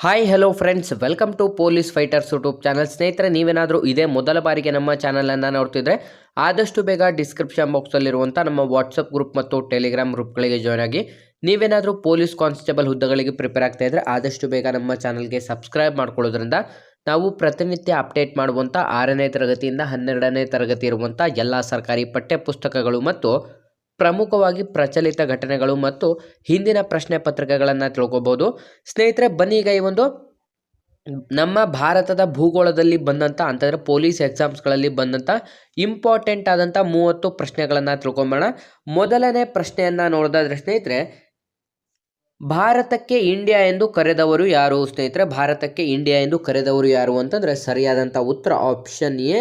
Hi hello friends, welcome to police fighters YouTube channel. ಸ್ನೇಹಿತರೆ, ನೀವೇನಾದರೂ ಇದೇ ಮೊದಲ ಬಾರಿಗೆ ನಮ್ಮ ಚಾನಲನ್ನು ನೋಡ್ತಿದ್ರೆ ಆದಷ್ಟು ಬೇಗ ಡಿಸ್ಕ್ರಿಪ್ಷನ್ ಬಾಕ್ಸಲ್ಲಿರುವಂಥ ನಮ್ಮ ವಾಟ್ಸಪ್ ಗ್ರೂಪ್ ಮತ್ತು ಟೆಲಿಗ್ರಾಮ್ ಗ್ರೂಪ್ಗಳಿಗೆ ಜಾಯ್ನ್ ಆಗಿ. ನೀವೇನಾದರೂ ಪೊಲೀಸ್ ಕಾನ್ಸ್ಟೇಬಲ್ ಹುದ್ದೆಗಳಿಗೆ ಪ್ರಿಪೇರ್ ಆಗ್ತಾ ಇದ್ದರೆ ಆದಷ್ಟು ಬೇಗ ನಮ್ಮ ಚಾನಲ್ಗೆ ಸಬ್ಸ್ಕ್ರೈಬ್ ಮಾಡ್ಕೊಳ್ಳೋದ್ರಿಂದ ನಾವು ಪ್ರತಿನಿತ್ಯ ಅಪ್ಡೇಟ್ ಮಾಡುವಂಥ 6ನೇ ತರಗತಿಯಿಂದ 12ನೇ ತರಗತಿ ಇರುವಂಥ ಎಲ್ಲ ಸರ್ಕಾರಿ ಪಠ್ಯ ಪುಸ್ತಕಗಳು ಮತ್ತು ಪ್ರಮುಖವಾಗಿ ಪ್ರಚಲಿತ ಘಟನೆಗಳು ಮತ್ತು ಹಿಂದಿನ ಪ್ರಶ್ನೆ ಪತ್ರಿಕೆಗಳನ್ನು ತಿಳ್ಕೊಬೋದು. ಸ್ನೇಹಿತರೆ, ಬನ್ನಿ ಈಗ ಈ ಒಂದು ನಮ್ಮ ಭಾರತದ ಭೂಗೋಳದಲ್ಲಿ ಬಂದಂಥ ಅಂತಂದರೆ ಪೊಲೀಸ್ ಎಕ್ಸಾಮ್ಸ್ಗಳಲ್ಲಿ ಬಂದಂಥ ಇಂಪಾರ್ಟೆಂಟ್ ಆದಂಥ 30 ಪ್ರಶ್ನೆಗಳನ್ನು ತಿಳ್ಕೊಂಬೋಣ. ಮೊದಲನೇ ಪ್ರಶ್ನೆಯನ್ನು ನೋಡೋದಾದ್ರೆ ಸ್ನೇಹಿತರೆ, ಭಾರತಕ್ಕೆ ಇಂಡಿಯಾ ಎಂದು ಕರೆದವರು ಯಾರು? ಸ್ನೇಹಿತರೆ, ಭಾರತಕ್ಕೆ ಇಂಡಿಯಾ ಎಂದು ಕರೆದವರು ಯಾರು ಅಂತಂದರೆ ಸರಿಯಾದಂಥ ಉತ್ತರ ಆಪ್ಷನ್ ಎ,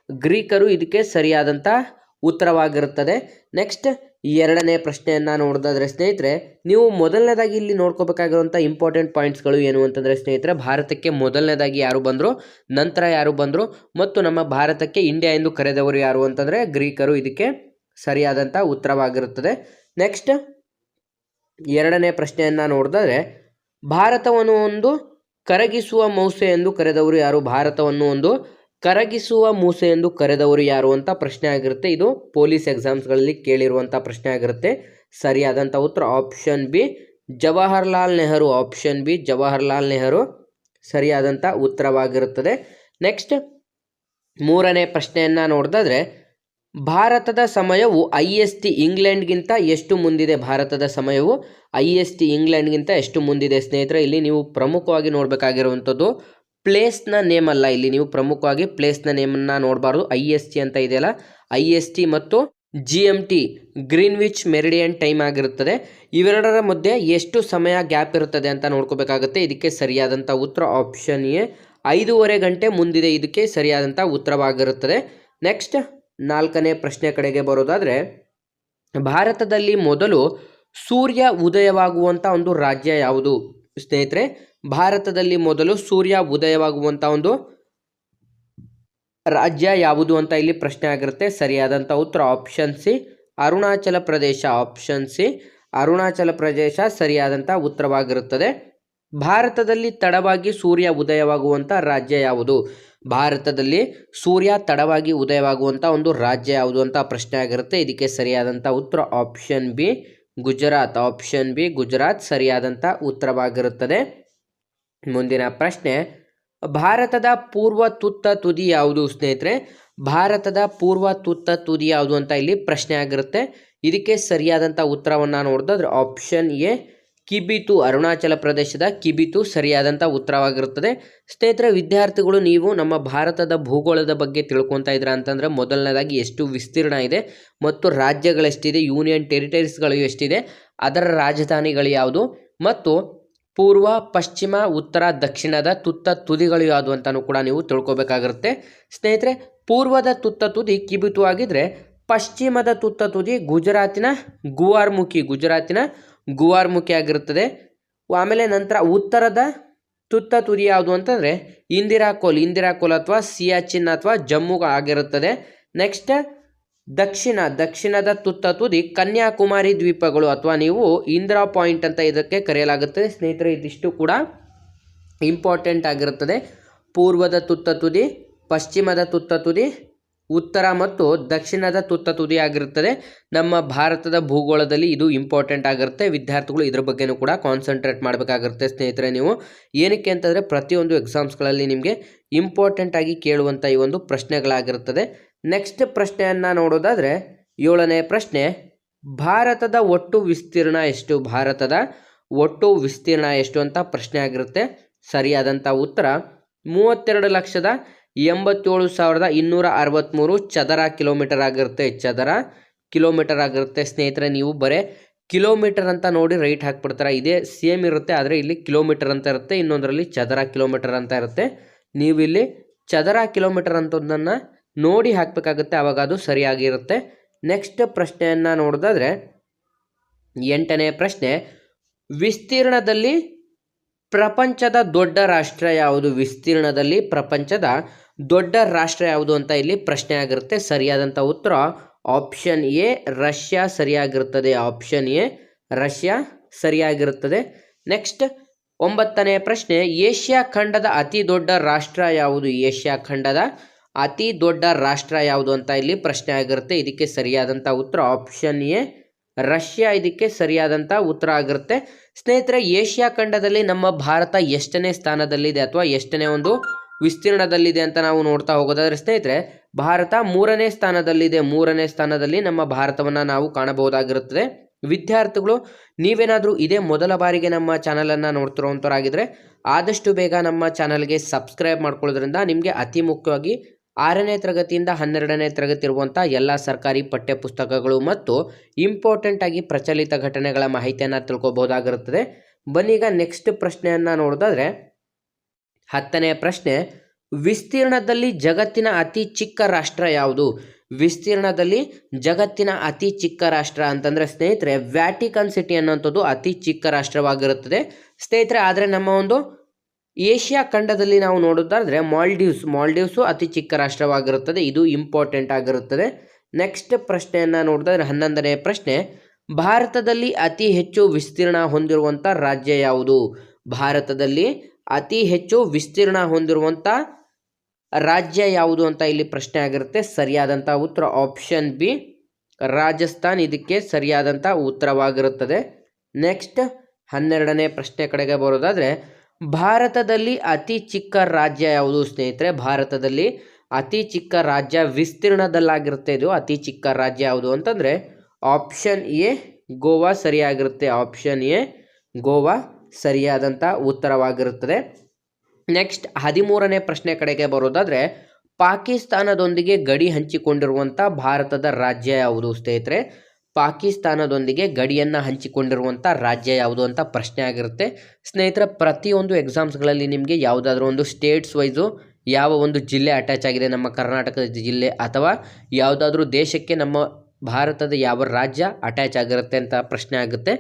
ಗ್ರೀಕರು ಇದಕ್ಕೆ ಸರಿಯಾದಂಥ ಉತ್ತರವಾಗಿರುತ್ತದೆ. ನೆಕ್ಸ್ಟ್ ಎರಡನೇ ಪ್ರಶ್ನೆಯನ್ನು ನೋಡೋದಾದ್ರೆ ಸ್ನೇಹಿತರೆ, ನೀವು ಮೊದಲನೇದಾಗಿ ಇಲ್ಲಿ ನೋಡ್ಕೋಬೇಕಾಗಿರುವಂಥ ಇಂಪಾರ್ಟೆಂಟ್ ಪಾಯಿಂಟ್ಸ್ಗಳು ಏನು ಅಂತಂದರೆ ಸ್ನೇಹಿತರೆ, ಭಾರತಕ್ಕೆ ಮೊದಲನೇದಾಗಿ ಯಾರು ಬಂದರು, ನಂತರ ಯಾರು ಬಂದರು ಮತ್ತು ನಮ್ಮ ಭಾರತಕ್ಕೆ ಇಂಡಿಯಾ ಎಂದು ಕರೆದವರು ಯಾರು ಅಂತಂದರೆ ಗ್ರೀಕರು ಇದಕ್ಕೆ ಸರಿಯಾದಂಥ ಉತ್ತರವಾಗಿರುತ್ತದೆ. ನೆಕ್ಸ್ಟ್ ಎರಡನೇ ಪ್ರಶ್ನೆಯನ್ನು ನೋಡಿದ್ರೆ, ಭಾರತವನ್ನು ಒಂದು ಕರಗಿಸುವ ಮೂಸೆ ಎಂದು ಕರೆದವರು ಯಾರು? ಭಾರತವನ್ನು ಒಂದು ಕರಗಿಸುವ ಮೂಸೆ ಎಂದು ಕರೆದವರು ಯಾರು ಅಂತ ಪ್ರಶ್ನೆ ಆಗಿರುತ್ತೆ. ಇದು ಪೊಲೀಸ್ ಎಕ್ಸಾಮ್ಸ್ಗಳಲ್ಲಿ ಕೇಳಿರುವಂಥ ಪ್ರಶ್ನೆ ಆಗಿರುತ್ತೆ. ಸರಿಯಾದಂಥ ಉತ್ತರ option B, Jawaharlal Nehru. Option B, Jawaharlal Nehru ಸರಿಯಾದಂಥ ಉತ್ತರವಾಗಿರುತ್ತದೆ. ನೆಕ್ಸ್ಟ್ ಮೂರನೇ ಪ್ರಶ್ನೆಯನ್ನು ನೋಡಿದ್ರೆ, ಭಾರತದ ಸಮಯವು IST ಇಂಗ್ಲೆಂಡ್ಗಿಂತ ಎಷ್ಟು ಮುಂದಿದೆ? ಭಾರತದ ಸಮಯವು IST ಇಂಗ್ಲೆಂಡ್ಗಿಂತ ಎಷ್ಟು ಮುಂದಿದೆ? ಸ್ನೇಹಿತರೆ, ಇಲ್ಲಿ ನೀವು ಪ್ರಮುಖವಾಗಿ ನೋಡಬೇಕಾಗಿರುವಂಥದ್ದು ಪ್ಲೇಸ್ನ ನೇಮ್ ಅಲ್ಲ. ಇಲ್ಲಿ ನೀವು ಪ್ರಮುಖವಾಗಿ ಪ್ಲೇಸ್ನ ನೇಮನ್ನು ನೋಡಬಾರ್ದು. IST ಅಂತ ಇದೆಯಲ್ಲ, IST ಮತ್ತು GMT ಗ್ರೀನ್ವಿಚ್ ಮೆರಿಡಿಯನ್ ಟೈಮ್ ಆಗಿರುತ್ತದೆ. ಇವೆರಡರ ಮಧ್ಯೆ ಎಷ್ಟು ಸಮಯ ಗ್ಯಾಪ್ ಇರುತ್ತದೆ ಅಂತ ನೋಡ್ಕೋಬೇಕಾಗುತ್ತೆ. ಇದಕ್ಕೆ ಸರಿಯಾದಂಥ ಉತ್ತರ ಆಪ್ಷನ್ ಎ, 5.5 ಗಂಟೆ ಮುಂದಿದೆ. ಇದಕ್ಕೆ ಸರಿಯಾದಂಥ ಉತ್ತರವಾಗಿರುತ್ತದೆ. ನೆಕ್ಸ್ಟ್ ನಾಲ್ಕನೇ ಪ್ರಶ್ನೆ ಕಡೆಗೆ ಬರೋದಾದರೆ, ಭಾರತದಲ್ಲಿ ಮೊದಲು ಸೂರ್ಯ ಉದಯವಾಗುವಂಥ ಒಂದು ರಾಜ್ಯ ಯಾವುದು? ಸ್ನೇಹಿತರೆ, ಭಾರತದಲ್ಲಿ ಮೊದಲು ಸೂರ್ಯ ಉದಯವಾಗುವಂಥ ಒಂದು ರಾಜ್ಯ ಯಾವುದು ಅಂತ ಇಲ್ಲಿ ಪ್ರಶ್ನೆ ಆಗಿರುತ್ತೆ. ಸರಿಯಾದಂಥ ಉತ್ತರ option C, Arunachal Pradesh. Option C, Arunachal Pradesh ಸರಿಯಾದಂಥ ಉತ್ತರವಾಗಿರುತ್ತದೆ. ಭಾರತದಲ್ಲಿ ತಡವಾಗಿ ಸೂರ್ಯ ಉದಯವಾಗುವಂಥ ರಾಜ್ಯ ಯಾವುದು? ಭಾರತದಲ್ಲಿ ಸೂರ್ಯ ತಡವಾಗಿ ಉದಯವಾಗುವಂಥ ಒಂದು ರಾಜ್ಯ ಯಾವುದು ಅಂತ ಪ್ರಶ್ನೆ ಆಗಿರುತ್ತೆ. ಇದಕ್ಕೆ ಸರಿಯಾದಂಥ ಉತ್ತರ option B, Gujarat. Option B, Gujarat ಸರಿಯಾದಂಥ ಉತ್ತರವಾಗಿರುತ್ತದೆ. ಮುಂದಿನ ಪ್ರಶ್ನೆ, ಭಾರತದ ಪೂರ್ವ ತುತ್ತ ತುದಿ ಯಾವುದು? ಸ್ನೇಹಿತರೆ, ಭಾರತದ ಪೂರ್ವ ತುತ್ತ ತುದಿ ಯಾವುದು ಅಂತ ಇಲ್ಲಿ ಪ್ರಶ್ನೆ ಆಗಿರುತ್ತೆ. ಇದಕ್ಕೆ ಸರಿಯಾದಂಥ ಉತ್ತರವನ್ನು ನೋಡಿದ್ರೆ ಆಪ್ಷನ್ ಎ, ಕಿಬಿತು. ಅರುಣಾಚಲ ಪ್ರದೇಶದ ಕಿಬಿತು ಸರಿಯಾದಂಥ ಉತ್ತರವಾಗಿರುತ್ತದೆ. ಸ್ನೇಹಿತರೆ, ವಿದ್ಯಾರ್ಥಿಗಳು ನೀವು ನಮ್ಮ ಭಾರತದ ಭೂಗೋಳದ ಬಗ್ಗೆ ತಿಳ್ಕೊತಾ ಇದ್ರ ಅಂತಂದರೆ ಮೊದಲನೇದಾಗಿ ಎಷ್ಟು ವಿಸ್ತೀರ್ಣ ಇದೆ ಮತ್ತು ರಾಜ್ಯಗಳೆಷ್ಟಿದೆ, ಯೂನಿಯನ್ ಟೆರಿಟರೀಸ್ಗಳು ಎಷ್ಟಿದೆ, ಅದರ ರಾಜಧಾನಿಗಳು ಯಾವುದು ಮತ್ತು ಪೂರ್ವ, ಪಶ್ಚಿಮ, ಉತ್ತರ, ದಕ್ಷಿಣದ ತುತ್ತ ತುದಿಗಳು ಯಾವುದು ಅಂತಲೂ ಕೂಡ ನೀವು ತಿಳ್ಕೊಬೇಕಾಗಿರುತ್ತೆ. ಸ್ನೇಹಿತರೆ, ಪೂರ್ವದ ತುತ್ತ ತುದಿ ಕಿಬಿತು ಆಗಿದ್ರೆ ಪಶ್ಚಿಮದ ತುತ್ತ ತುದಿ ಗುಜರಾತಿನ ಗುವಾರ್ಮುಖಿ ಆಗಿರುತ್ತದೆ. ಆಮೇಲೆ ನಂತರ ಉತ್ತರದ ತುತ್ತ ತುದಿ ಯಾವುದು ಅಂತಂದರೆ ಇಂದಿರಾಕೋಲ್ ಅಥವಾ ಸಿಯಾಚಿನ್ ಅಥವಾ ಜಮ್ಮು ಆಗಿರುತ್ತದೆ. ನೆಕ್ಸ್ಟ್ ದಕ್ಷಿಣದ ತುತ್ತ ತುದಿ ಕನ್ಯಾಕುಮಾರಿ ದ್ವೀಪಗಳು ಅಥವಾ ನೀವು ಇಂದಿರಾ ಪಾಯಿಂಟ್ ಅಂತ ಇದಕ್ಕೆ ಕರೆಯಲಾಗುತ್ತೆ. ಸ್ನೇಹಿತರೆ, ಇದಿಷ್ಟು ಕೂಡ ಇಂಪಾರ್ಟೆಂಟ್ ಆಗಿರುತ್ತದೆ. ಪೂರ್ವದ ತುತ್ತ ತುದಿ, ಪಶ್ಚಿಮದ ತುತ್ತ ತುದಿ, ಉತ್ತರ ಮತ್ತು ದಕ್ಷಿಣದ ತುತ್ತ ತುದಿ ಆಗಿರುತ್ತದೆ. ನಮ್ಮ ಭಾರತದ ಭೂಗೋಳದಲ್ಲಿ ಇದು ಇಂಪಾರ್ಟೆಂಟ್ ಆಗಿರುತ್ತೆ. ವಿದ್ಯಾರ್ಥಿಗಳು ಇದ್ರ ಬಗ್ಗೆನೂ ಕೂಡ ಕಾನ್ಸಂಟ್ರೇಟ್ ಮಾಡಬೇಕಾಗಿರುತ್ತೆ. ಸ್ನೇಹಿತರೆ, ನೀವು ಏನಕ್ಕೆ ಅಂತಂದರೆ ಪ್ರತಿಯೊಂದು ಎಕ್ಸಾಮ್ಸ್ಗಳಲ್ಲಿ ನಿಮಗೆ ಇಂಪಾರ್ಟೆಂಟ್ ಆಗಿ ಕೇಳುವಂಥ ಈ ಒಂದು ಪ್ರಶ್ನೆಗಳಾಗಿರುತ್ತದೆ. ನೆಕ್ಸ್ಟ್ ಪ್ರಶ್ನೆಯನ್ನು ನೋಡೋದಾದರೆ 7ನೇ ಪ್ರಶ್ನೆ, ಭಾರತದ ಒಟ್ಟು ವಿಸ್ತೀರ್ಣ ಎಷ್ಟು? ಭಾರತದ ಒಟ್ಟು ವಿಸ್ತೀರ್ಣ ಎಷ್ಟು ಅಂತ ಪ್ರಶ್ನೆ ಆಗಿರುತ್ತೆ. ಸರಿಯಾದಂಥ ಉತ್ತರ 32,87,263 ಚದರ ಕಿಲೋಮೀಟರ್ ಆಗಿರುತ್ತೆ. ಚದರ ಕಿಲೋಮೀಟರ್ ಆಗಿರುತ್ತೆ. ಸ್ನೇಹಿತರೆ, ನೀವು ಬರೀ ಕಿಲೋಮೀಟರ್ ಅಂತ ನೋಡಿ ರೈಟ್ ಹಾಕ್ಬಿಡ್ತಾರೆ. ಇದೇ ಸೇಮ್ ಇರುತ್ತೆ, ಆದರೆ ಇಲ್ಲಿ ಕಿಲೋಮೀಟರ್ ಅಂತ ಇರುತ್ತೆ, ಇನ್ನೊಂದರಲ್ಲಿ ಚದರ ಕಿಲೋಮೀಟರ್ ಅಂತ ಇರುತ್ತೆ. ನೀವು ಇಲ್ಲಿ ಚದರ ಕಿಲೋಮೀಟರ್ ಅಂತದನ್ನು ನೋಡಿ ಹಾಕಬೇಕಾಗುತ್ತೆ, ಆವಾಗ ಅದು ಸರಿಯಾಗಿರುತ್ತೆ. ನೆಕ್ಸ್ಟ್ ಪ್ರಶ್ನೆಯನ್ನು ನೋಡೋದಾದರೆ 8ನೇ ಪ್ರಶ್ನೆ, ವಿಸ್ತೀರ್ಣದಲ್ಲಿ ಪ್ರಪಂಚದ ದೊಡ್ಡ ರಾಷ್ಟ್ರ ಯಾವುದು? ವಿಸ್ತೀರ್ಣದಲ್ಲಿ ಪ್ರಪಂಚದ ದೊಡ್ಡ ರಾಷ್ಟ್ರ ಯಾವುದು ಅಂತ ಇಲ್ಲಿ ಪ್ರಶ್ನೆ ಆಗಿರುತ್ತೆ. ಸರಿಯಾದಂಥ ಉತ್ತರ ಆಪ್ಷನ್ ಎ, ರಷ್ಯಾ ಸರಿಯಾಗಿರುತ್ತದೆ. ಆಪ್ಷನ್ ಎ, ರಷ್ಯಾ ಸರಿಯಾಗಿರುತ್ತದೆ. ನೆಕ್ಸ್ಟ್ 9ನೇ ಪ್ರಶ್ನೆ, ಏಷ್ಯಾ ಖಂಡದ ಅತಿ ದೊಡ್ಡ ರಾಷ್ಟ್ರ ಯಾವುದು? ಏಷ್ಯಾ ಖಂಡದ ಅತಿ ದೊಡ್ಡ ರಾಷ್ಟ್ರ ಯಾವುದು ಅಂತ ಇಲ್ಲಿ ಪ್ರಶ್ನೆ ಆಗಿರುತ್ತೆ. ಇದಕ್ಕೆ ಸರಿಯಾದಂಥ ಉತ್ತರ ಆಪ್ಷನ್ ಎ ರಷ್ಯಾ ಇದಕ್ಕೆ ಸರಿಯಾದಂಥ ಉತ್ತರ ಆಗಿರುತ್ತೆ. ಸ್ನೇಹಿತರೆ, ಏಷ್ಯಾ ಖಂಡದಲ್ಲಿ ನಮ್ಮ ಭಾರತ ಎಷ್ಟನೇ ಸ್ಥಾನದಲ್ಲಿದೆ ಅಥವಾ ಎಷ್ಟನೇ ಒಂದು ವಿಸ್ತೀರ್ಣದಲ್ಲಿದೆ ಅಂತ ನಾವು ನೋಡ್ತಾ ಹೋಗೋದಾದ್ರೆ ಸ್ನೇಹಿತರೆ, ಭಾರತ 3ನೇ ಸ್ಥಾನದಲ್ಲಿದೆ. 3ನೇ ಸ್ಥಾನದಲ್ಲಿ ನಮ್ಮ ಭಾರತವನ್ನು ನಾವು ಕಾಣಬಹುದಾಗಿರುತ್ತದೆ. ವಿದ್ಯಾರ್ಥಿಗಳು, ನೀವೇನಾದರೂ ಇದೇ ಮೊದಲ ಬಾರಿಗೆ ನಮ್ಮ ಚಾನಲನ್ನು ನೋಡ್ತಿರೋವಂಥವ್ರಾಗಿದ್ದರೆ ಆದಷ್ಟು ಬೇಗ ನಮ್ಮ ಚಾನಲ್ಗೆ ಸಬ್ಸ್ಕ್ರೈಬ್ ಮಾಡ್ಕೊಳ್ಳೋದ್ರಿಂದ ನಿಮಗೆ ಅತಿ ಮುಖ್ಯವಾಗಿ 6ನೇ ತರಗತಿಯಿಂದ 12ನೇ ತರಗತಿ ಇರುವಂಥ ಎಲ್ಲ ಸರ್ಕಾರಿ ಪಠ್ಯ ಪುಸ್ತಕಗಳು ಮತ್ತು ಇಂಪಾರ್ಟೆಂಟ್ ಆಗಿ ಪ್ರಚಲಿತ ಘಟನೆಗಳ ಮಾಹಿತಿಯನ್ನು ತಿಳ್ಕೊಬಹುದಾಗಿರುತ್ತದೆ. ಬನ್ನೀಗ ನೆಕ್ಸ್ಟ್ ಪ್ರಶ್ನೆಯನ್ನು ನೋಡೋದಾದ್ರೆ 10ನೇ ಪ್ರಶ್ನೆ, ವಿಸ್ತೀರ್ಣದಲ್ಲಿ ಜಗತ್ತಿನ ಅತಿ ಚಿಕ್ಕ ರಾಷ್ಟ್ರ ಯಾವುದು? ವಿಸ್ತೀರ್ಣದಲ್ಲಿ ಜಗತ್ತಿನ ಅತಿ ಚಿಕ್ಕ ರಾಷ್ಟ್ರ ಅಂತಂದರೆ ಸ್ನೇಹಿತರೆ, ವ್ಯಾಟಿಕನ್ ಸಿಟಿ ಅನ್ನೋಂಥದ್ದು ಅತಿ ಚಿಕ್ಕ ರಾಷ್ಟ್ರವಾಗಿರುತ್ತದೆ ಸ್ನೇಹಿತರೆ. ಆದರೆ ನಮ್ಮ ಒಂದು ಏಷ್ಯಾ ಖಂಡದಲ್ಲಿ ನಾವು ನೋಡೋದಾದ್ರೆ ಮಾಲ್ಡೀವ್ಸು ಅತಿ ಚಿಕ್ಕ ರಾಷ್ಟ್ರವಾಗಿರುತ್ತದೆ. ಇದು ಇಂಪಾರ್ಟೆಂಟ್ ಆಗಿರುತ್ತದೆ. ನೆಕ್ಸ್ಟ್ ಪ್ರಶ್ನೆಯನ್ನು ನೋಡಿದ್ರೆ 11ನೇ ಪ್ರಶ್ನೆ, ಭಾರತದಲ್ಲಿ ಅತಿ ಹೆಚ್ಚು ವಿಸ್ತೀರ್ಣ ಹೊಂದಿರುವಂಥ ರಾಜ್ಯ ಯಾವುದು? ಭಾರತದಲ್ಲಿ ಅತಿ ಹೆಚ್ಚು ವಿಸ್ತೀರ್ಣ ಹೊಂದಿರುವಂಥ ರಾಜ್ಯ ಯಾವುದು ಅಂತ ಇಲ್ಲಿ ಪ್ರಶ್ನೆ ಆಗಿರುತ್ತೆ. ಸರಿಯಾದಂಥ ಉತ್ತರ ಆಪ್ಷನ್ ಬಿ ರಾಜಸ್ಥಾನ್ ಇದಕ್ಕೆ ಸರಿಯಾದಂಥ ಉತ್ತರವಾಗಿರುತ್ತದೆ. ನೆಕ್ಸ್ಟ್ 12ನೇ ಪ್ರಶ್ನೆ ಕಡೆಗೆ ಬರೋದಾದರೆ, ಭಾರತದಲ್ಲಿ ಅತಿ ಚಿಕ್ಕ ರಾಜ್ಯ ಯಾವುದು? ಸ್ನೇಹಿತರೆ, ಭಾರತದಲ್ಲಿ ಅತಿ ಚಿಕ್ಕ ರಾಜ್ಯ ವಿಸ್ತೀರ್ಣದಲ್ಲಾಗಿರುತ್ತೆ. ಇದು ಅತಿ ಚಿಕ್ಕ ರಾಜ್ಯ ಯಾವುದು ಅಂತಂದರೆ ಆಪ್ಷನ್ ಎ ಗೋವಾ ಸರಿಯಾಗಿರುತ್ತೆ. ಆಪ್ಷನ್ ಎ ಗೋವಾ ಸರಿಯಾದಂಥ ಉತ್ತರವಾಗಿರುತ್ತದೆ. ನೆಕ್ಸ್ಟ್ 13ನೇ ಪ್ರಶ್ನೆ ಕಡೆಗೆ ಬರೋದಾದರೆ, ಪಾಕಿಸ್ತಾನದೊಂದಿಗೆ ಗಡಿ ಹಂಚಿಕೊಂಡಿರುವಂಥ ಭಾರತದ ರಾಜ್ಯ ಯಾವುದು? ಸ್ನೇಹಿತರೆ, ಪಾಕಿಸ್ತಾನದೊಂದಿಗೆ ಗಡಿಯನ್ನು ಹಂಚಿಕೊಂಡಿರುವಂಥ ರಾಜ್ಯ ಯಾವುದು ಅಂತ ಪ್ರಶ್ನೆ ಆಗಿರುತ್ತೆ. ಸ್ನೇಹಿತರೆ, ಪ್ರತಿಯೊಂದು ಎಕ್ಸಾಮ್ಸ್ಗಳಲ್ಲಿ ನಿಮಗೆ ಯಾವುದಾದ್ರೂ ಒಂದು ಸ್ಟೇಟ್ಸ್ ವೈಸು ಯಾವ ಒಂದು ಜಿಲ್ಲೆ ಅಟ್ಯಾಚ್ ಆಗಿದೆ, ನಮ್ಮ ಕರ್ನಾಟಕದ ಜಿಲ್ಲೆ ಅಥವಾ ಯಾವುದಾದ್ರೂ ದೇಶಕ್ಕೆ ನಮ್ಮ ಭಾರತದ ಯಾವ ರಾಜ್ಯ ಅಟ್ಯಾಚ್ ಆಗಿರುತ್ತೆ ಅಂತ ಪ್ರಶ್ನೆ ಆಗುತ್ತೆ.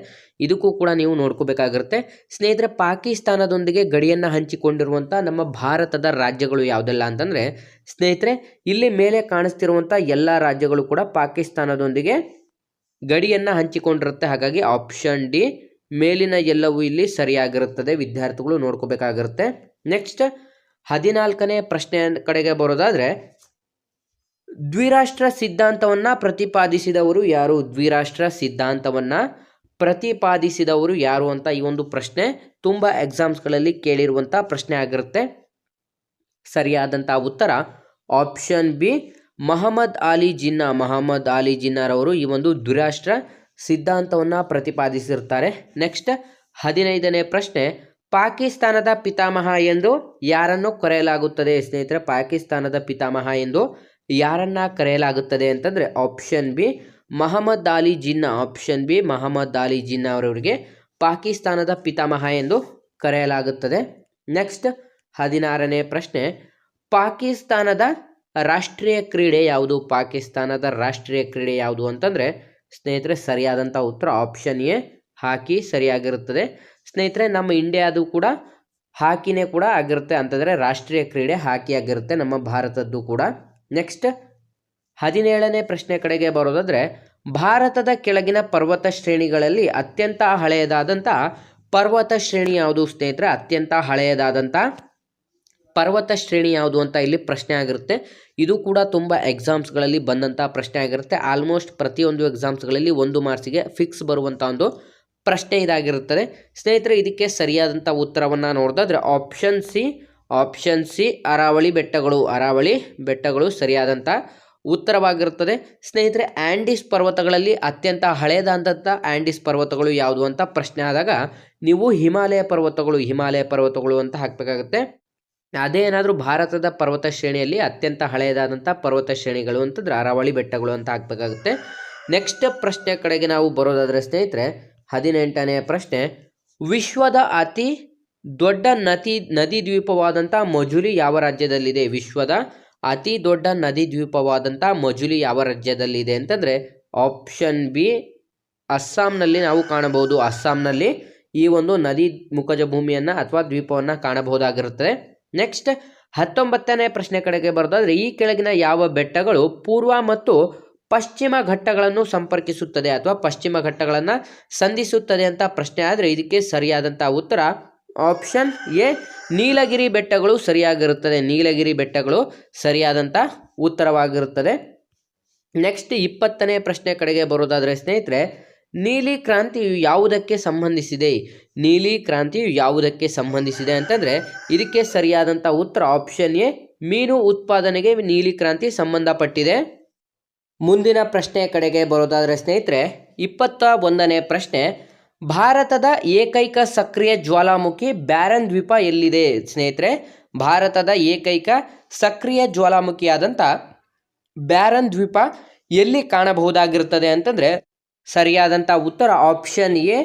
ಇದಕ್ಕೂ ಕೂಡ ನೀವು ನೋಡ್ಕೋಬೇಕಾಗಿರುತ್ತೆ. ಸ್ನೇಹಿತರೆ, ಪಾಕಿಸ್ತಾನದೊಂದಿಗೆ ಗಡಿಯನ್ನು ಹಂಚಿಕೊಂಡಿರುವಂಥ ನಮ್ಮ ಭಾರತದ ರಾಜ್ಯಗಳು ಯಾವುದೆಲ್ಲ ಅಂತಂದರೆ ಸ್ನೇಹಿತರೆ, ಇಲ್ಲಿ ಮೇಲೆ ಕಾಣಿಸ್ತಿರುವಂಥ ಎಲ್ಲ ರಾಜ್ಯಗಳು ಕೂಡ ಪಾಕಿಸ್ತಾನದೊಂದಿಗೆ ಗಡಿಯನ್ನು ಹಂಚಿಕೊಂಡಿರುತ್ತೆ. ಹಾಗಾಗಿ ಆಪ್ಷನ್ ಡಿ ಮೇಲಿನ ಎಲ್ಲವೂ ಇಲ್ಲಿ ಸರಿಯಾಗಿರುತ್ತದೆ. ವಿದ್ಯಾರ್ಥಿಗಳು ನೋಡ್ಕೋಬೇಕಾಗಿರುತ್ತೆ. ನೆಕ್ಸ್ಟ್ 14ನೇ ಪ್ರಶ್ನೆ ಕಡೆಗೆ ಬರೋದಾದರೆ, ದ್ವಿರಾಷ್ಟ್ರ ಸಿದ್ಧಾಂತವನ್ನು ಪ್ರತಿಪಾದಿಸಿದವರು ಯಾರು? ದ್ವಿರಾಷ್ಟ್ರ ಸಿದ್ಧಾಂತವನ್ನು ಪ್ರತಿಪಾದಿಸಿದವರು ಯಾರು ಅಂತ ಈ ಒಂದು ಪ್ರಶ್ನೆ ತುಂಬ ಎಕ್ಸಾಮ್ಸ್ಗಳಲ್ಲಿ ಕೇಳಿರುವಂಥ ಪ್ರಶ್ನೆ ಆಗಿರುತ್ತೆ. ಸರಿಯಾದಂಥ ಉತ್ತರ ಆಪ್ಷನ್ ಬಿ ಮೊಹಮ್ಮದ್ ಅಲಿ ಜಿನ್ನಾರವರು ಈ ಒಂದು ದ್ವಿರಾಷ್ಟ್ರ ಸಿದ್ಧಾಂತವನ್ನು ಪ್ರತಿಪಾದಿಸಿರ್ತಾರೆ. ನೆಕ್ಸ್ಟ್ 15ನೇ ಪ್ರಶ್ನೆ, ಪಾಕಿಸ್ತಾನದ ಪಿತಾಮಹ ಎಂದು ಯಾರನ್ನು ಕರೆಯಲಾಗುತ್ತದೆ? ಸ್ನೇಹಿತರೆ, ಪಾಕಿಸ್ತಾನದ ಪಿತಾಮಹ ಎಂದು ಯಾರನ್ನ ಕರೆಯಲಾಗುತ್ತದೆ ಅಂತಂದರೆ option B Mohammad Ali Jinnah. Option B Mohammad Ali Jinnah ಅವರವರಿಗೆ ಪಾಕಿಸ್ತಾನದ ಪಿತಾಮಹ ಎಂದು ಕರೆಯಲಾಗುತ್ತದೆ. ನೆಕ್ಸ್ಟ್ 16ನೇ ಪ್ರಶ್ನೆ, ಪಾಕಿಸ್ತಾನದ ರಾಷ್ಟ್ರೀಯ ಕ್ರೀಡೆ ಯಾವುದು? ಪಾಕಿಸ್ತಾನದ ರಾಷ್ಟ್ರೀಯ ಕ್ರೀಡೆ ಯಾವುದು ಅಂತಂದರೆ ಸ್ನೇಹಿತರೆ, ಸರಿಯಾದಂಥ ಉತ್ತರ ಆಪ್ಷನ್ ಎ ಹಾಕಿ ಸರಿಯಾಗಿರುತ್ತದೆ. ಸ್ನೇಹಿತರೆ, ನಮ್ಮ ಇಂಡಿಯಾದು ಕೂಡ ಹಾಕಿನೇ ಕೂಡ ಆಗಿರುತ್ತೆ. ಅಂತಂದರೆ ರಾಷ್ಟ್ರೀಯ ಕ್ರೀಡೆ ಹಾಕಿ ಆಗಿರುತ್ತೆ ನಮ್ಮ ಭಾರತದ್ದು ಕೂಡ. ನೆಕ್ಸ್ಟ್ 17ನೇ ಪ್ರಶ್ನೆ ಕಡೆಗೆ ಬರೋದಾದರೆ, ಭಾರತದ ಕೆಳಗಿನ ಪರ್ವತ ಶ್ರೇಣಿಗಳಲ್ಲಿ ಅತ್ಯಂತ ಹಳೆಯದಾದಂಥ ಪರ್ವತ ಶ್ರೇಣಿ ಯಾವುದು? ಸ್ನೇಹಿತರೆ, ಅತ್ಯಂತ ಹಳೆಯದಾದಂಥ ಪರ್ವತ ಶ್ರೇಣಿ ಯಾವುದು ಅಂತ ಇಲ್ಲಿ ಪ್ರಶ್ನೆ ಆಗಿರುತ್ತೆ. ಇದು ಕೂಡ ತುಂಬ ಎಕ್ಸಾಮ್ಸ್ಗಳಲ್ಲಿ ಬಂದಂಥ ಪ್ರಶ್ನೆ ಆಗಿರುತ್ತೆ. ಆಲ್ಮೋಸ್ಟ್ ಪ್ರತಿಯೊಂದು ಎಕ್ಸಾಮ್ಸ್ಗಳಲ್ಲಿ 1 ಮಾರ್ಕ್ಸಿಗೆ ಫಿಕ್ಸ್ ಬರುವಂಥ ಒಂದು ಪ್ರಶ್ನೆ ಇದಾಗಿರುತ್ತದೆ. ಸ್ನೇಹಿತರೆ, ಇದಕ್ಕೆ ಸರಿಯಾದಂಥ ಉತ್ತರವನ್ನು ನೋಡೋದಾದ್ರೆ ಆಪ್ಷನ್ ಸಿ ಅರಾವಳಿ ಬೆಟ್ಟಗಳು ಸರಿಯಾದಂಥ ಉತ್ತರವಾಗಿರುತ್ತದೆ. ಸ್ನೇಹಿತರೆ, ಆಂಡೀಸ್ ಪರ್ವತಗಳಲ್ಲಿ ಅತ್ಯಂತ ಹಳೆಯದಾದಂಥ ಆಂಡೀಸ್ ಪರ್ವತಗಳು ಯಾವುದು ಅಂತ ಪ್ರಶ್ನೆ ಆದಾಗ ನೀವು ಹಿಮಾಲಯ ಪರ್ವತಗಳು ಅಂತ ಹಾಕಬೇಕಾಗುತ್ತೆ. ಅದೇ ಏನಾದರೂ ಭಾರತದ ಪರ್ವತ ಶ್ರೇಣಿಯಲ್ಲಿ ಅತ್ಯಂತ ಹಳೆಯದಾದಂಥ ಪರ್ವತ ಶ್ರೇಣಿಗಳು ಅಂತಂದರೆ ಅರಾವಳಿ ಬೆಟ್ಟಗಳು ಅಂತ ಹಾಕಬೇಕಾಗುತ್ತೆ. ನೆಕ್ಸ್ಟ್ ಪ್ರಶ್ನೆ ಕಡೆಗೆ ನಾವು ಬರೋದಾದರೆ ಸ್ನೇಹಿತರೆ, 18ನೇ ಪ್ರಶ್ನೆ, ವಿಶ್ವದ ಅತಿ ದೊಡ್ಡ ನದಿ ದ್ವೀಪವಾದಂಥ ಮಜುಲಿ ಯಾವ ರಾಜ್ಯದಲ್ಲಿದೆ? ವಿಶ್ವದ ಅತಿ ದೊಡ್ಡ ನದಿ ದ್ವೀಪವಾದಂಥ ಮಜುಲಿ ಯಾವ ರಾಜ್ಯದಲ್ಲಿದೆ ಅಂತಂದರೆ ಆಪ್ಷನ್ ಬಿ ಅಸ್ಸಾಂನಲ್ಲಿ ನಾವು ಕಾಣಬಹುದು. ಅಸ್ಸಾಂನಲ್ಲಿ ಈ ಒಂದು ನದಿ ಮುಖಜ ಭೂಮಿಯನ್ನು ಅಥವಾ ದ್ವೀಪವನ್ನು ಕಾಣಬಹುದಾಗಿರುತ್ತದೆ. ನೆಕ್ಸ್ಟ್ 19ನೇ ಪ್ರಶ್ನೆ ಕಡೆಗೆ ಬರೋದಾದರೆ, ಈ ಕೆಳಗಿನ ಯಾವ ಬೆಟ್ಟಗಳು ಪೂರ್ವ ಮತ್ತು ಪಶ್ಚಿಮ ಘಟ್ಟಗಳನ್ನು ಸಂಪರ್ಕಿಸುತ್ತದೆ ಅಥವಾ ಪಶ್ಚಿಮ ಘಟ್ಟಗಳನ್ನು ಸಂಧಿಸುತ್ತದೆ ಅಂತ ಪ್ರಶ್ನೆ ಆದರೆ ಇದಕ್ಕೆ ಸರಿಯಾದಂಥ ಉತ್ತರ ಆಪ್ಷನ್ ಎ ನೀಲಗಿರಿ ಬೆಟ್ಟಗಳು ಸರಿಯಾಗಿರುತ್ತದೆ. ನೀಲಗಿರಿ ಬೆಟ್ಟಗಳು ಸರಿಯಾದಂಥ ಉತ್ತರವಾಗಿರುತ್ತದೆ. ನೆಕ್ಸ್ಟ್ 20ನೇ ಪ್ರಶ್ನೆ ಕಡೆಗೆ ಬರೋದಾದರೆ ಸ್ನೇಹಿತರೆ, ನೀಲಿ ಕ್ರಾಂತಿಯು ಯಾವುದಕ್ಕೆ ಸಂಬಂಧಿಸಿದೆ? ನೀಲಿ ಕ್ರಾಂತಿಯು ಯಾವುದಕ್ಕೆ ಸಂಬಂಧಿಸಿದೆ ಅಂತಂದರೆ ಇದಕ್ಕೆ ಸರಿಯಾದಂಥ ಉತ್ತರ ಆಪ್ಷನ್ ಎ ಮೀನು ಉತ್ಪಾದನೆಗೆ ನೀಲಿ ಕ್ರಾಂತಿ ಸಂಬಂಧಪಟ್ಟಿದೆ. ಮುಂದಿನ ಪ್ರಶ್ನೆ ಕಡೆಗೆ ಬರೋದಾದರೆ ಸ್ನೇಹಿತರೆ, 21ನೇ ಪ್ರಶ್ನೆ, ಭಾರತದ ಏಕೈಕ ಸಕ್ರಿಯ ಜ್ವಾಲಾಮುಖಿ ಬ್ಯಾರನ್ ದ್ವೀಪ ಎಲ್ಲಿದೆ? ಸ್ನೇಹಿತರೆ, ಭಾರತದ ಏಕೈಕ ಸಕ್ರಿಯ ಜ್ವಾಲಾಮುಖಿಯಾದಂಥ ಬ್ಯಾರನ್ ದ್ವೀಪ ಎಲ್ಲಿ ಕಾಣಬಹುದಾಗಿರುತ್ತದೆ ಅಂತಂದರೆ ಸರಿಯಾದಂಥ ಉತ್ತರ ಆಪ್ಷನ್ ಎ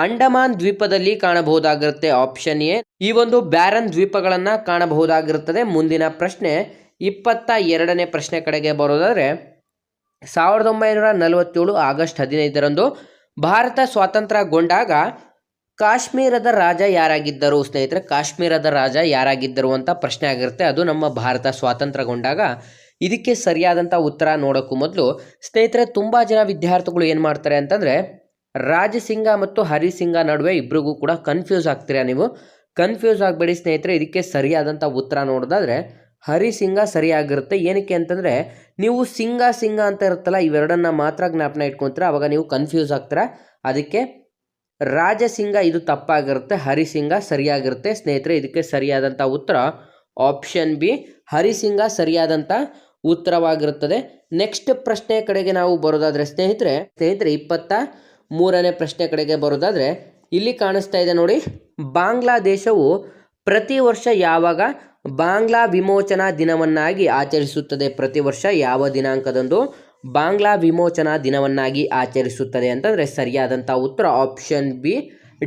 ಅಂಡಮಾನ್ ದ್ವೀಪದಲ್ಲಿ ಕಾಣಬಹುದಾಗಿರುತ್ತೆ. ಆಪ್ಷನ್ ಎ ಈ ಒಂದು ಬ್ಯಾರನ್ ದ್ವೀಪಗಳನ್ನು ಕಾಣಬಹುದಾಗಿರುತ್ತದೆ. ಮುಂದಿನ ಪ್ರಶ್ನೆ 22ನೇ ಪ್ರಶ್ನೆ ಕಡೆಗೆ ಬರೋದಾದರೆ 1947 ಆಗಸ್ಟ್ 15ರಂದು ಭಾರತ ಸ್ವಾತಂತ್ರ್ಯಗೊಂಡಾಗ ಕಾಶ್ಮೀರದ ರಾಜ ಯಾರಾಗಿದ್ದರು? ಸ್ನೇಹಿತರೆ, ಕಾಶ್ಮೀರದ ರಾಜ ಯಾರಾಗಿದ್ದರು ಅಂತ ಪ್ರಶ್ನೆ ಆಗಿರುತ್ತೆ. ಅದು ನಮ್ಮ ಭಾರತ ಸ್ವಾತಂತ್ರ್ಯಗೊಂಡಾಗ. ಇದಕ್ಕೆ ಸರಿಯಾದಂಥ ಉತ್ತರ ನೋಡೋಕ್ಕೂ ಮೊದಲು ಸ್ನೇಹಿತರೆ, ತುಂಬ ಜನ ವಿದ್ಯಾರ್ಥಿಗಳು ಏನು ಮಾಡ್ತಾರೆ ಅಂತಂದರೆ ರಾಜಸಿಂಗ ಮತ್ತು ಹರಿಸಿಂಗ ನಡುವೆ ಇಬ್ಬರಿಗೂ ಕೂಡ ಕನ್ಫ್ಯೂಸ್ ಆಗ್ತೀರಾ. ನೀವು ಕನ್ಫ್ಯೂಸ್ ಆಗಬೇಡಿ ಸ್ನೇಹಿತರೆ. ಇದಕ್ಕೆ ಸರಿಯಾದಂಥ ಉತ್ತರ ನೋಡೋದಾದರೆ ಹರಿಸಿಂಗ ಸರಿಯಾಗಿರುತ್ತೆ. ಏನಕ್ಕೆ ಅಂತಂದರೆ ನೀವು ಸಿಂಗ ಅಂತ ಇರುತ್ತಲ್ಲ, ಇವೆರಡನ್ನ ಮಾತ್ರ ಜ್ಞಾಪನ ಇಟ್ಕೊತೀರ, ಅವಾಗ ನೀವು ಕನ್ಫ್ಯೂಸ್ ಆಗ್ತೀರಾ. ಅದಕ್ಕೆ ರಾಜಸಿಂಗ ಇದು ತಪ್ಪಾಗಿರುತ್ತೆ, ಹರಿಸಿಂಗ ಸರಿಯಾಗಿರುತ್ತೆ. ಸ್ನೇಹಿತರೆ, ಇದಕ್ಕೆ ಸರಿಯಾದಂಥ ಉತ್ತರ ಆಪ್ಷನ್ ಬಿ ಹರಿಸಿಂಗ ಸರಿಯಾದಂಥ ಉತ್ತರವಾಗಿರುತ್ತದೆ. ನೆಕ್ಸ್ಟ್ ಪ್ರಶ್ನೆ ಕಡೆಗೆ ನಾವು ಬರೋದಾದರೆ ಸ್ನೇಹಿತರೆ 23ನೇ ಪ್ರಶ್ನೆ ಕಡೆಗೆ ಬರೋದಾದರೆ ಇಲ್ಲಿ ಕಾಣಿಸ್ತಾ ಇದೆ ನೋಡಿ, ಬಾಂಗ್ಲಾದೇಶವು ಪ್ರತಿ ವರ್ಷ ಯಾವಾಗ ಬಾಂಗ್ಲಾ ವಿಮೋಚನಾ ದಿನವನ್ನಾಗಿ ಆಚರಿಸುತ್ತದೆ? ಪ್ರತಿ ವರ್ಷ ಯಾವ ದಿನಾಂಕದಂದು ಬಾಂಗ್ಲಾ ವಿಮೋಚನಾ ದಿನವನ್ನಾಗಿ ಆಚರಿಸುತ್ತದೆ ಅಂತಂದರೆ ಸರಿಯಾದಂಥ ಉತ್ತರ option B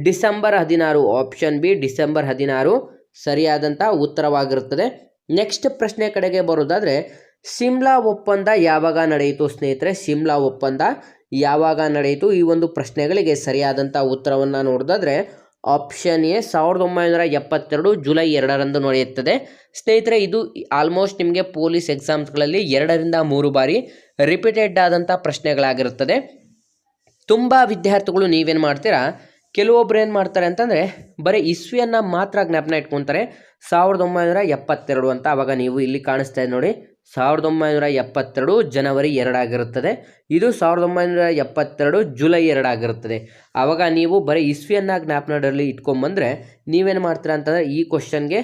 December 16. Option B December 16 ಸರಿಯಾದಂಥ ಉತ್ತರವಾಗಿರುತ್ತದೆ. ನೆಕ್ಸ್ಟ್ ಪ್ರಶ್ನೆ ಕಡೆಗೆ ಬರೋದಾದರೆ ಸಿಮ್ಲಾ ಒಪ್ಪಂದ ಯಾವಾಗ ನಡೆಯಿತು? ಸ್ನೇಹಿತರೆ, ಸಿಮ್ಲಾ ಒಪ್ಪಂದ ಯಾವಾಗ ನಡೆಯಿತು? ಈ ಒಂದು ಪ್ರಶ್ನೆಗಳಿಗೆ ಸರಿಯಾದಂಥ ಉತ್ತರವನ್ನು ನೋಡೋದಾದರೆ ಆಪ್ಷನ್ ಎ 1972 ಜುಲೈ 2ರಂದು ನಡೆಯುತ್ತದೆ. ಸ್ನೇಹಿತರೆ, ಇದು ಆಲ್ಮೋಸ್ಟ್ ನಿಮಗೆ ಪೊಲೀಸ್ ಎಕ್ಸಾಮ್ಸ್ಗಳಲ್ಲಿ 2ರಿಂದ 3 ಬಾರಿ ರಿಪೀಟೆಡ್ ಆದಂಥ ಪ್ರಶ್ನೆಗಳಾಗಿರುತ್ತದೆ. ತುಂಬ ವಿದ್ಯಾರ್ಥಿಗಳು ನೀವೇನು ಮಾಡ್ತೀರಾ, ಕೆಲವೊಬ್ರು ಏನು ಮಾಡ್ತಾರೆ ಅಂತಂದರೆ ಬರೀ ಇಸ್ವಿಯನ್ನು ಮಾತ್ರ ಜ್ಞಾಪನ ಇಟ್ಕೊತಾರೆ 1972 ಅಂತ. ಆವಾಗ ನೀವು ಇಲ್ಲಿ ಕಾಣಿಸ್ತಾ ಇದೆ ನೋಡಿ, 1972 ಜನವರಿ 2 ಆಗಿರುತ್ತದೆ. ಇದು 1972 ಜುಲೈ 2 ಆಗಿರುತ್ತದೆ. ಆವಾಗ ನೀವು ಬರೀ ಇಸ್ವಿಯನ್ನು ಜ್ಞಾಪನದಲ್ಲಿ ಇಟ್ಕೊಂಬಂದರೆ ನೀವೇನು ಮಾಡ್ತೀರಾ ಅಂತಂದರೆ ಈ ಕ್ವಶನ್ಗೆ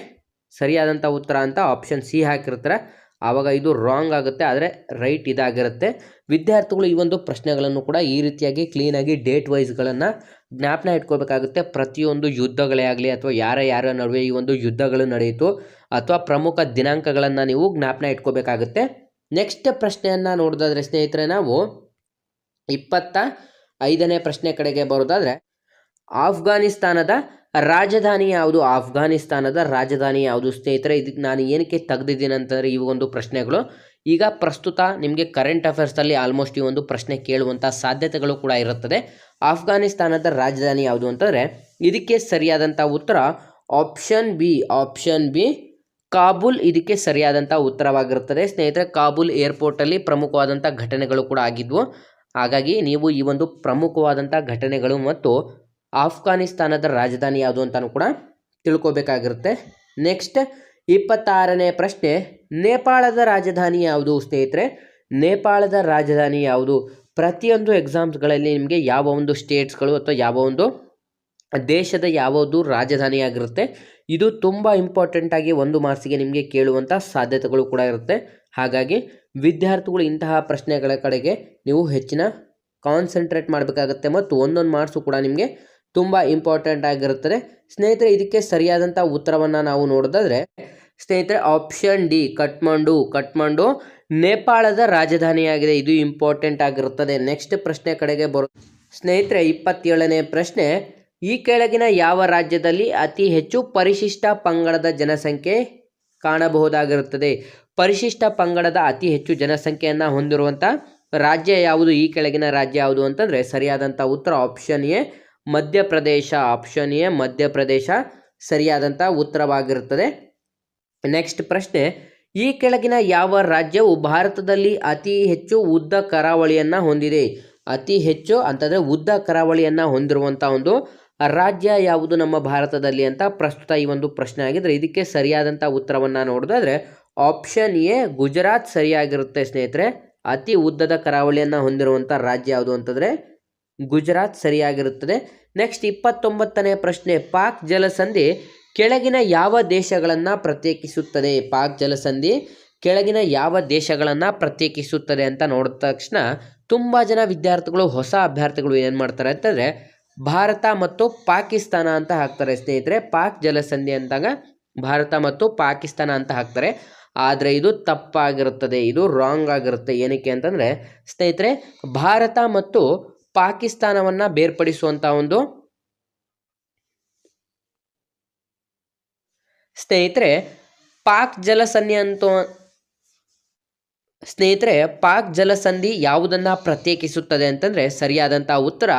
ಸರಿಯಾದಂಥ ಉತ್ತರ ಅಂತ ಆಪ್ಷನ್ ಸಿ ಹಾಕಿರ್ತಾರೆ. ಆವಾಗ ಇದು ರಾಂಗ್ ಆಗುತ್ತೆ, ಆದರೆ ರೈಟ್ ಇದಾಗಿರುತ್ತೆ. ವಿದ್ಯಾರ್ಥಿಗಳು ಈ ಒಂದು ಪ್ರಶ್ನೆಗಳನ್ನು ಕೂಡ ಈ ರೀತಿಯಾಗಿ ಕ್ಲೀನಾಗಿ ಡೇಟ್ ವೈಸ್ಗಳನ್ನು ಜ್ಞಾಪನ ಇಟ್ಕೋಬೇಕಾಗುತ್ತೆ. ಪ್ರತಿಯೊಂದು ಯುದ್ಧಗಳೇ ಆಗಲಿ ಅಥವಾ ಯಾರ ನಡುವೆ ಈ ಒಂದು ಯುದ್ಧಗಳು ನಡೆಯಿತು ಅಥವಾ ಪ್ರಮುಖ ದಿನಾಂಕಗಳನ್ನು ನೀವು ಜ್ಞಾಪನ ಇಟ್ಕೋಬೇಕಾಗುತ್ತೆ. ನೆಕ್ಸ್ಟ್ ಪ್ರಶ್ನೆಯನ್ನು ನೋಡೋದಾದರೆ ಸ್ನೇಹಿತರೆ, ನಾವು 25ನೇ ಪ್ರಶ್ನೆ ಕಡೆಗೆ ಬರೋದಾದರೆ ಆಫ್ಘಾನಿಸ್ತಾನದ ರಾಜಧಾನಿ ಯಾವುದು? ಆಫ್ಘಾನಿಸ್ತಾನದ ರಾಜಧಾನಿ ಯಾವುದು ಸ್ನೇಹಿತರೆ? ಇದಕ್ಕೆ ನಾನು ಏನಕ್ಕೆ ತೆಗೆದಿದ್ದೀನಿ ಅಂತಂದರೆ ಈ ಒಂದು ಪ್ರಶ್ನೆಗಳು ಈಗ ಪ್ರಸ್ತುತ ನಿಮಗೆ ಕರೆಂಟ್ ಅಫೇರ್ಸಲ್ಲಿ ಆಲ್ಮೋಸ್ಟ್ ಈ ಒಂದು ಪ್ರಶ್ನೆ ಕೇಳುವಂಥ ಸಾಧ್ಯತೆಗಳು ಕೂಡ ಇರುತ್ತದೆ. ಆಫ್ಘಾನಿಸ್ತಾನದ ರಾಜಧಾನಿ ಯಾವುದು ಅಂತಂದರೆ ಇದಕ್ಕೆ ಸರಿಯಾದಂಥ ಉತ್ತರ ಆಪ್ಷನ್ ಬಿ ಕಾಬೂಲ್ ಇದಕ್ಕೆ ಸರಿಯಾದಂಥ ಉತ್ತರವಾಗಿರುತ್ತದೆ. ಸ್ನೇಹಿತರೆ, ಕಾಬೂಲ್ ಏರ್ಪೋರ್ಟಲ್ಲಿ ಪ್ರಮುಖವಾದಂಥ ಘಟನೆಗಳು ಕೂಡ ಆಗಿದ್ವು. ಹಾಗಾಗಿ ನೀವು ಈ ಒಂದು ಪ್ರಮುಖವಾದಂಥ ಘಟನೆಗಳು ಮತ್ತು ಆಫ್ಘಾನಿಸ್ತಾನದ ರಾಜಧಾನಿ ಯಾವುದು ಅಂತಲೂ ಕೂಡ ತಿಳ್ಕೊಬೇಕಾಗಿರುತ್ತೆ. ನೆಕ್ಸ್ಟ್ 26ನೇ ಪ್ರಶ್ನೆ, ನೇಪಾಳದ ರಾಜಧಾನಿ ಯಾವುದು? ಸ್ನೇಹಿತರೆ, ನೇಪಾಳದ ರಾಜಧಾನಿ ಯಾವುದು? ಪ್ರತಿಯೊಂದು ಎಕ್ಸಾಮ್ಸ್ಗಳಲ್ಲಿ ನಿಮಗೆ ಯಾವ ಒಂದು ಸ್ಟೇಟ್ಸ್ಗಳು ಅಥವಾ ಯಾವ ಒಂದು ದೇಶದ ಯಾವುದು ರಾಜಧಾನಿಯಾಗಿರುತ್ತೆ ಇದು ತುಂಬ ಇಂಪಾರ್ಟೆಂಟಾಗಿ 1 ಮಾರ್ಕ್ಸಿಗೆ ನಿಮಗೆ ಕೇಳುವಂಥ ಸಾಧ್ಯತೆಗಳು ಕೂಡ ಇರುತ್ತೆ. ಹಾಗಾಗಿ ವಿದ್ಯಾರ್ಥಿಗಳು ಇಂತಹ ಪ್ರಶ್ನೆಗಳ ಕಡೆಗೆ ನೀವು ಹೆಚ್ಚಿನ ಕಾನ್ಸಂಟ್ರೇಟ್ ಮಾಡಬೇಕಾಗುತ್ತೆ ಮತ್ತು ಒಂದೊಂದು ಮಾರ್ಕ್ಸು ಕೂಡ ನಿಮಗೆ ತುಂಬ ಇಂಪಾರ್ಟೆಂಟ್ ಆಗಿರುತ್ತದೆ. ಸ್ನೇಹಿತರೆ, ಇದಕ್ಕೆ ಸರಿಯಾದಂಥ ಉತ್ತರವನ್ನು ನಾವು ನೋಡೋದಾದರೆ ಸ್ನೇಹಿತರೆ ಆಪ್ಷನ್ ಡಿ ಕಠ್ಮಂಡು ನೇಪಾಳದ ರಾಜಧಾನಿಯಾಗಿದೆ. ಇದು ಇಂಪಾರ್ಟೆಂಟ್ ಆಗಿರುತ್ತದೆ. ನೆಕ್ಸ್ಟ್ ಪ್ರಶ್ನೆ ಕಡೆಗೆ ಸ್ನೇಹಿತರೆ 27ನೇ ಪ್ರಶ್ನೆ, ಈ ಕೆಳಗಿನ ಯಾವ ರಾಜ್ಯದಲ್ಲಿ ಅತಿ ಹೆಚ್ಚು ಪರಿಶಿಷ್ಟ ಪಂಗಡದ ಜನಸಂಖ್ಯೆ ಕಾಣಬಹುದಾಗಿರುತ್ತದೆ? ಪರಿಶಿಷ್ಟ ಪಂಗಡದ ಅತಿ ಹೆಚ್ಚು ಜನಸಂಖ್ಯೆಯನ್ನು ಹೊಂದಿರುವಂಥ ರಾಜ್ಯ ಯಾವುದು? ಈ ಕೆಳಗಿನ ರಾಜ್ಯ ಯಾವುದು ಅಂತಂದರೆ ಸರಿಯಾದಂಥ ಉತ್ತರ ಆಪ್ಷನ್ ಎ ಮಧ್ಯಪ್ರದೇಶ ಸರಿಯಾದಂಥ ಉತ್ತರವಾಗಿರುತ್ತದೆ. ನೆಕ್ಸ್ಟ್ ಪ್ರಶ್ನೆ, ಈ ಕೆಳಗಿನ ಯಾವ ರಾಜ್ಯವು ಭಾರತದಲ್ಲಿ ಅತಿ ಹೆಚ್ಚು ಉದ್ದ ಕರಾವಳಿಯನ್ನು ಹೊಂದಿದೆ? ಅತಿ ಹೆಚ್ಚು ಅಂತಂದರೆ ಉದ್ದ ಕರಾವಳಿಯನ್ನು ಹೊಂದಿರುವಂಥ ಒಂದು ರಾಜ್ಯ ಯಾವುದು ನಮ್ಮ ಭಾರತದಲ್ಲಿ ಅಂತ ಪ್ರಸ್ತುತ ಈ ಒಂದು ಪ್ರಶ್ನೆ ಆಗಿದ್ರೆ ಇದಕ್ಕೆ ಸರಿಯಾದಂಥ ಉತ್ತರವನ್ನು ನೋಡೋದಾದ್ರೆ ಆಪ್ಷನ್ ಎ ಗುಜರಾತ್ ಸರಿಯಾಗಿರುತ್ತೆ ಸ್ನೇಹಿತರೆ. ಅತಿ ಉದ್ದದ ಕರಾವಳಿಯನ್ನು ಹೊಂದಿರುವಂಥ ರಾಜ್ಯ ಯಾವುದು ಅಂತಂದರೆ ಗುಜರಾತ್ ಸರಿಯಾಗಿರುತ್ತದೆ. ನೆಕ್ಸ್ಟ್ 29ನೇ ಪ್ರಶ್ನೆ, ಪಾಕ್ ಜಲಸಂಧಿ ಕೆಳಗಿನ ಯಾವ ದೇಶಗಳನ್ನು ಪ್ರತ್ಯೇಕಿಸುತ್ತದೆ? ಪಾಕ್ ಜಲಸಂಧಿ ಕೆಳಗಿನ ಯಾವ ದೇಶಗಳನ್ನು ಪ್ರತ್ಯೇಕಿಸುತ್ತದೆ ಅಂತ ನೋಡಿದ ತಕ್ಷಣ ತುಂಬ ಜನ ವಿದ್ಯಾರ್ಥಿಗಳು, ಹೊಸ ಅಭ್ಯರ್ಥಿಗಳು ಏನು ಮಾಡ್ತಾರೆ ಅಂತಂದರೆ ಭಾರತ ಮತ್ತು ಪಾಕಿಸ್ತಾನ ಅಂತ ಹಾಕ್ತಾರೆ ಸ್ನೇಹಿತರೆ. ಪಾಕ್ ಜಲಸಂಧಿ ಅಂದಾಗ ಭಾರತ ಮತ್ತು ಪಾಕಿಸ್ತಾನ ಅಂತ ಹಾಕ್ತಾರೆ. ಆದರೆ ಇದು ತಪ್ಪಾಗಿರುತ್ತದೆ, ಇದು ರಾಂಗ್ ಆಗಿರುತ್ತೆ. ಏನಕ್ಕೆ ಅಂತಂದರೆ ಸ್ನೇಹಿತರೆ, ಭಾರತ ಮತ್ತು ಪಾಕಿಸ್ತಾನವನ್ನು ಬೇರ್ಪಡಿಸುವಂಥ ಒಂದು ಸ್ನೇಹಿತರೆ ಪಾಕ್ ಜಲಸಂಧಿ ಯಾವುದನ್ನು ಪ್ರತ್ಯೇಕಿಸುತ್ತದೆ ಅಂತಂದರೆ ಸರಿಯಾದಂಥ ಉತ್ತರ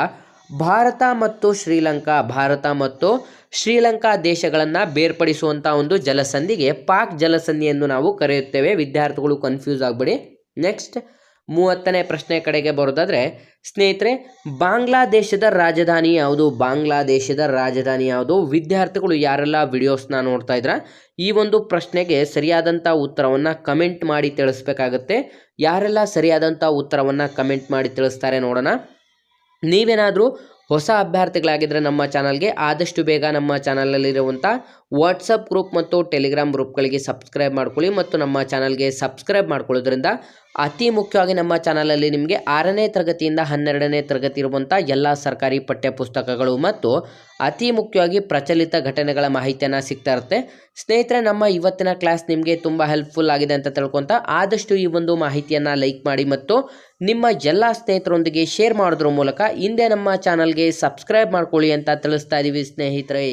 ಭಾರತ ಮತ್ತು ಶ್ರೀಲಂಕಾ ದೇಶಗಳನ್ನು ಬೇರ್ಪಡಿಸುವಂಥ ಒಂದು ಜಲಸಂಧಿಗೆ ಪಾಕ್ ಜಲಸಂಧಿ ಎಂದು ನಾವು ಕರೆಯುತ್ತೇವೆ. ವಿದ್ಯಾರ್ಥಿಗಳು ಕನ್ಫ್ಯೂಸ್ ಆಗಬೇಡಿ. ನೆಕ್ಸ್ಟ್ 30ನೇ ಪ್ರಶ್ನೆ ಕಡೆಗೆ ಬರೋದಾದರೆ ಸ್ನೇಹಿತರೆ, ಬಾಂಗ್ಲಾದೇಶದ ರಾಜಧಾನಿ ಯಾವುದು? ವಿದ್ಯಾರ್ಥಿಗಳು ಯಾರೆಲ್ಲ ವಿಡಿಯೋಸ್ನ ನೋಡ್ತಾ ಇದ್ರ ಈ ಒಂದು ಪ್ರಶ್ನೆಗೆ ಸರಿಯಾದಂಥ ಉತ್ತರವನ್ನು ಕಮೆಂಟ್ ಮಾಡಿ ತಿಳಿಸ್ಬೇಕಾಗತ್ತೆ. ಯಾರೆಲ್ಲ ಸರಿಯಾದಂಥ ಉತ್ತರವನ್ನು ಕಮೆಂಟ್ ಮಾಡಿ ತಿಳಿಸ್ತಾರೆ ನೋಡೋಣ. ನೀವೇನಾದರೂ ಹೊಸ ಅಭ್ಯರ್ಥಿಗಳಾಗಿದ್ದರೆ ನಮ್ಮ ಚಾನಲ್ಗೆ ಆದಷ್ಟು ಬೇಗ ನಮ್ಮ ಚಾನಲಲ್ಲಿರುವಂಥ ವಾಟ್ಸಪ್ ಗ್ರೂಪ್ ಮತ್ತು ಟೆಲಿಗ್ರಾಮ್ ಗ್ರೂಪ್ಗಳಿಗೆ ಸಬ್ಸ್ಕ್ರೈಬ್ ಮಾಡ್ಕೊಳ್ಳಿ. ಮತ್ತು ನಮ್ಮ ಚಾನಲ್ಗೆ ಸಬ್ಸ್ಕ್ರೈಬ್ ಮಾಡ್ಕೊಳ್ಳೋದ್ರಿಂದ ಅತಿ ಮುಖ್ಯವಾಗಿ ನಮ್ಮ ಚಾನಲಲ್ಲಿ ನಿಮಗೆ 6ನೇ ತರಗತಿಯಿಂದ 12ನೇ ತರಗತಿ ಇರುವಂಥ ಎಲ್ಲ ಸರ್ಕಾರಿ ಪಠ್ಯಪುಸ್ತಕಗಳು ಮತ್ತು ಅತಿ ಮುಖ್ಯವಾಗಿ ಪ್ರಚಲಿತ ಘಟನೆಗಳ ಮಾಹಿತಿಯನ್ನು ಸಿಗ್ತಾ ಇರುತ್ತೆ. ಸ್ನೇಹಿತರೆ, ನಮ್ಮ ಇವತ್ತಿನ ಕ್ಲಾಸ್ ನಿಮಗೆ ತುಂಬ ಹೆಲ್ಪ್ಫುಲ್ ಆಗಿದೆ ಅಂತ ತಿಳ್ಕೊತಾ ಆದಷ್ಟು ಈ ಒಂದು ಮಾಹಿತಿಯನ್ನು ಲೈಕ್ ಮಾಡಿ ಮತ್ತು ನಿಮ್ಮ ಎಲ್ಲ ಸ್ನೇಹಿತರೊಂದಿಗೆ ಶೇರ್ ಮಾಡೋದ್ರ ಮೂಲಕ ಹಿಂದೆ ನಮ್ಮ ಚಾನಲ್ಗೆ ಸಬ್ಸ್ಕ್ರೈಬ್ ಮಾಡ್ಕೊಳ್ಳಿ ಅಂತ ತಿಳಿಸ್ತಾ ಇದ್ದೀವಿ ಸ್ನೇಹಿತರೆ.